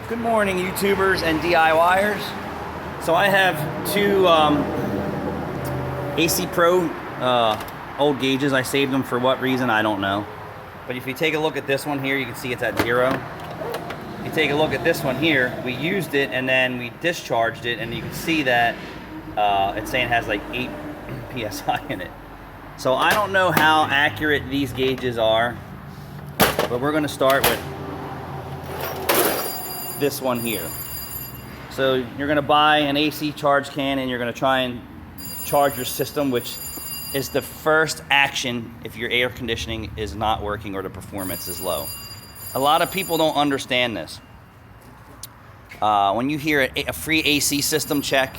Good morning, YouTubers and DIYers. So I have two AC Pro old gauges. I saved them for what reason, I don't know. But if you take a look at this one here, you can see it's at 0. If you take a look at this one here, we used it and then we discharged it, and you can see that it's saying it has like 8 PSI in it. So I don't know how accurate these gauges are, but we're gonna start with this one here. So you're gonna buy an AC charge can and you're gonna try and charge your system, which is the first action if your air conditioning is not working or the performance is low. A lot of people don't understand this. When you hear a free AC system check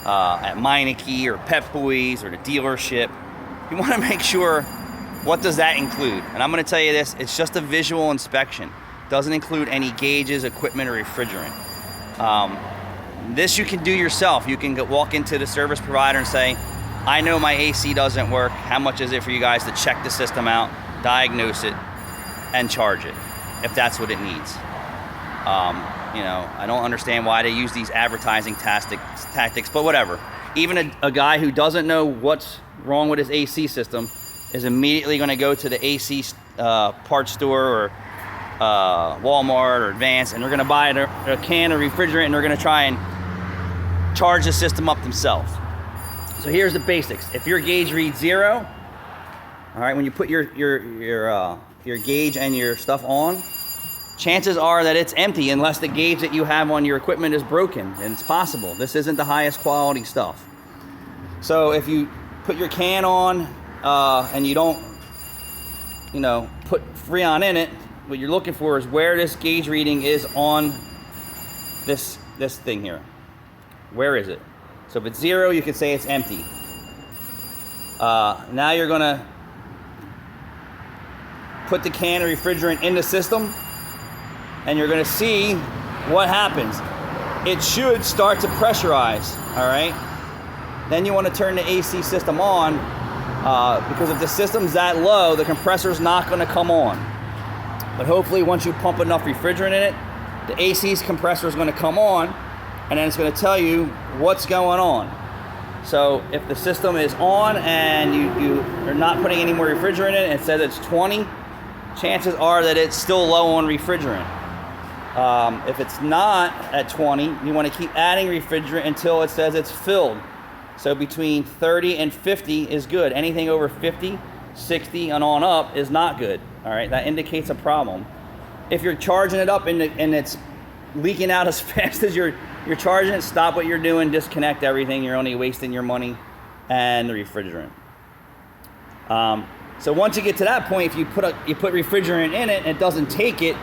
at Meineke or Pep Boys or the dealership, you wanna make sure, what does that include? And I'm gonna tell you this, it's just a visual inspection. Doesn't include any gauges, equipment, or refrigerant. This you can do yourself. You can walk into the service provider and say, I know my AC doesn't work. How much is it for you guys to check the system out, diagnose it, and charge it, if that's what it needs. You know, I don't understand why they use these advertising tactics, but whatever. Even a guy who doesn't know what's wrong with his AC system is immediately gonna go to the AC parts store or Walmart or Advance, and they're gonna buy a can of refrigerant and they're gonna try and charge the system up themselves. So here's the basics. If your gauge reads 0, all right, when you put your gauge and your stuff on, chances are that it's empty unless the gauge that you have on your equipment is broken, and it's possible. This isn't the highest quality stuff. So if you put your can on and you don't, you know, put Freon in it, what you're looking for is where this gauge reading is on this thing here. Where is it? So if it's 0, you can say it's empty. Now you're gonna put the can of refrigerant in the system, and you're gonna see what happens. It should start to pressurize, all right? Then you wanna turn the AC system on, because if the system's that low, the compressor's not gonna come on. But hopefully once you pump enough refrigerant in it, the AC's compressor is going to come on, and then it's going to tell you what's going on. So if the system is on and you are not putting any more refrigerant in it, and it says it's 20, chances are that it's still low on refrigerant. If it's not at 20, you want to keep adding refrigerant until it says it's filled. So between 30 and 50 is good. Anything over 50, 60 and on up is not good. All right, that indicates a problem. If you're charging it up and it's leaking out as fast as you're charging it, stop what you're doing, disconnect everything. You're only wasting your money and the refrigerant. So once you get to that point, if you put refrigerant in it and it doesn't take it,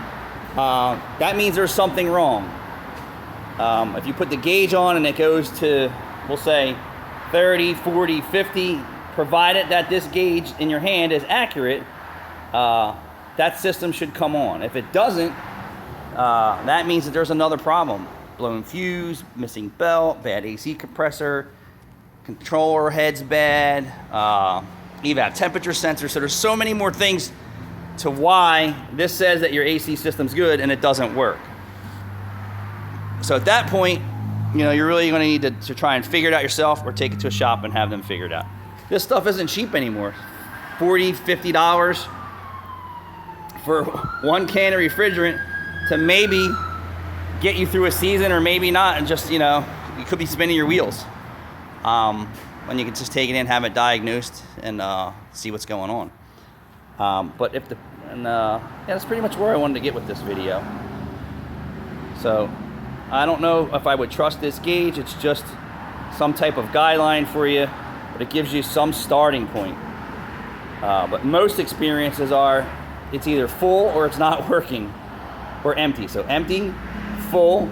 that means there's something wrong. If you put the gauge on and it goes to, we'll say 30, 40, 50, provided that this gauge in your hand is accurate, that system should come on. If it doesn't, that means that there's another problem. Blown fuse, missing belt, bad AC compressor, controller head's bad, evap temperature sensor. So there's so many more things to why this says that your AC system's good and it doesn't work. So at that point, you know, you're really gonna need to try and figure it out yourself or take it to a shop and have them figure it out. This stuff isn't cheap anymore. $40, $50 for one can of refrigerant to maybe get you through a season, or maybe not, and just, you know, you could be spinning your wheels. When you can just take it in, have it diagnosed, and see what's going on. But if yeah, that's pretty much where I wanted to get with this video. So I don't know if I would trust this gauge. It's just some type of guideline for you, but it gives you some starting point. But most experiences are it's either full or it's not working, or empty. So empty, full,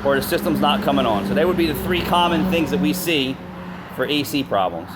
or the system's not coming on. So that would be the 3 common things that we see for AC problems.